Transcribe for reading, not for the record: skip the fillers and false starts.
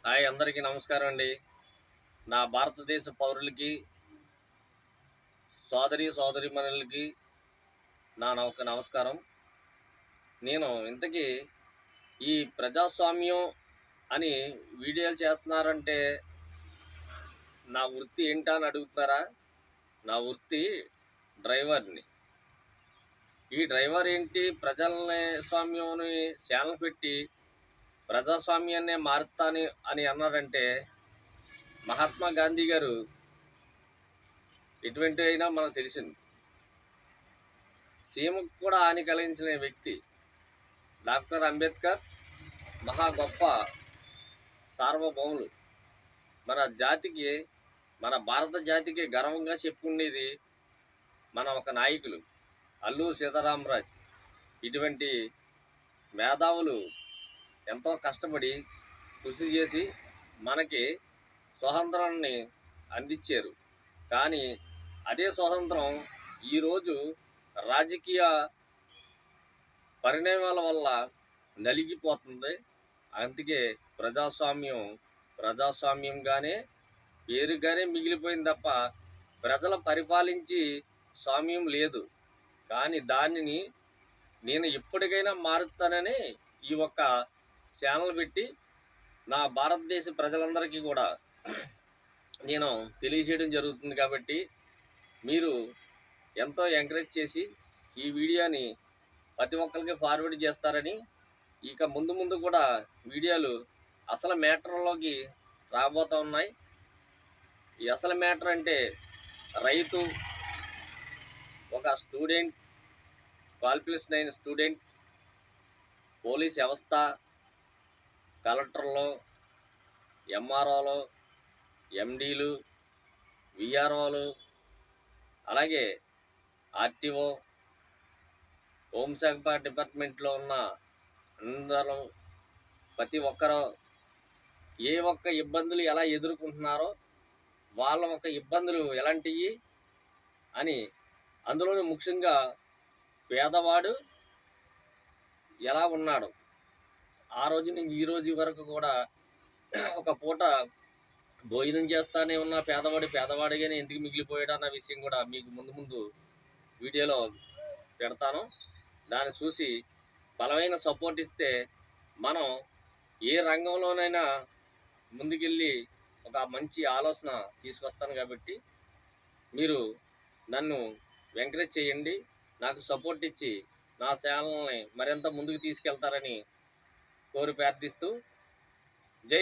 Hi అందరికీ నమస్కారం అండి. నా భారతదేశ పౌరులకి, సోదరీమణులకి ఒక నమస్కారం. నేను ఇంతకీ ఈ ప్రజాస్వామ్యం అని వీడియోలు చేస్తున్నారంటే నా వృత్తి ఏంటా అని అడుగుతున్నారా? నా వృత్తి డ్రైవర్‌ని. ఈ డ్రైవర్ ఏంటి ప్రజల్ని స్వామ్యంని ఛానల్ పెట్టి ప్రజాస్వామ్యాన్నే మారుస్తాను అని అన్నారంటే మహాత్మా గాంధీ గారు ఎటువంటివైనా మనకు తెలిసింది. సీమకు కూడా హాని కలిగించిన వ్యక్తి డాక్టర్ అంబేద్కర్ మహా గొప్ప సార్వభౌములు. మన జాతికి, మన భారత జాతికి గర్వంగా చెప్పుకునేది మన ఒక నాయకులు అల్లూరి సీతారామరాజు. ఇటువంటి మేధావులు ఎంతో కష్టపడి కృషి చేసి మనకి స్వాతంత్రాన్ని అందించారు. కానీ అదే స్వాతంత్రం ఈరోజు రాజకీయ పరిణామాల వల్ల నలిగిపోతుంది. అందుకే ప్రజాస్వామ్యంగానే పేరుగానే మిగిలిపోయింది తప్ప ప్రజల పరిపాలించి స్వామ్యం లేదు. కానీ దానిని నేను ఎప్పటికైనా మారుతానని ఈ ఒక్క ఛానల్ పెట్టి నా భారతదేశ ప్రజలందరికీ కూడా నేను తెలియజేయడం జరుగుతుంది. కాబట్టి మీరు ఎంతో ఎంకరేజ్ చేసి ఈ వీడియోని ప్రతి ఒక్కరికి ఫార్వర్డ్ చేస్తారని, ఇక ముందు కూడా వీడియోలు అసలు మ్యాటర్లోకి రాబోతూ ఉన్నాయి. ఈ అసలు మ్యాటర్ అంటే రైతు, ఒక స్టూడెంట్, క్వాలిఫికేషన్ అయిన స్టూడెంట్, పోలీస్ వ్యవస్థ, కలెక్టర్లు, ఎంఆర్ఓలు, ఎండీలు, విఆర్ఓలు, అలాగే ఆర్టీఓ, హోంశాఖ డిపార్ట్మెంట్లో ఉన్న అందరూ, ప్రతి ఒక్కరూ ఏ ఒక్క ఇబ్బందులు ఎలా ఎదుర్కొంటున్నారో, వాళ్ళ ఒక ఇబ్బందులు ఎలాంటివి అని, అందులోనే ముఖ్యంగా పేదవాడు ఎలా ఉన్నాడు, ఆ రోజు నుంచి ఈ రోజు వరకు కూడా ఒక పూట భోజనం చేస్తానే ఉన్న పేదవాడిగానే ఎందుకు మిగిలిపోయాడు అన్న విషయం కూడా మీకు ముందు వీడియోలో పెడతాను. దాన్ని చూసి బలమైన సపోర్ట్ ఇస్తే మనం ఏ రంగంలోనైనా ముందుకెళ్ళి ఒక మంచి ఆలోచన తీసుకొస్తాను. కాబట్టి మీరు నన్ను ఎంకరేజ్ చేయండి, నాకు సపోర్ట్ ఇచ్చి నా ఛానల్ని మరింత ముందుకు తీసుకెళ్తారని కోరి ప్రార్థిస్తూ జై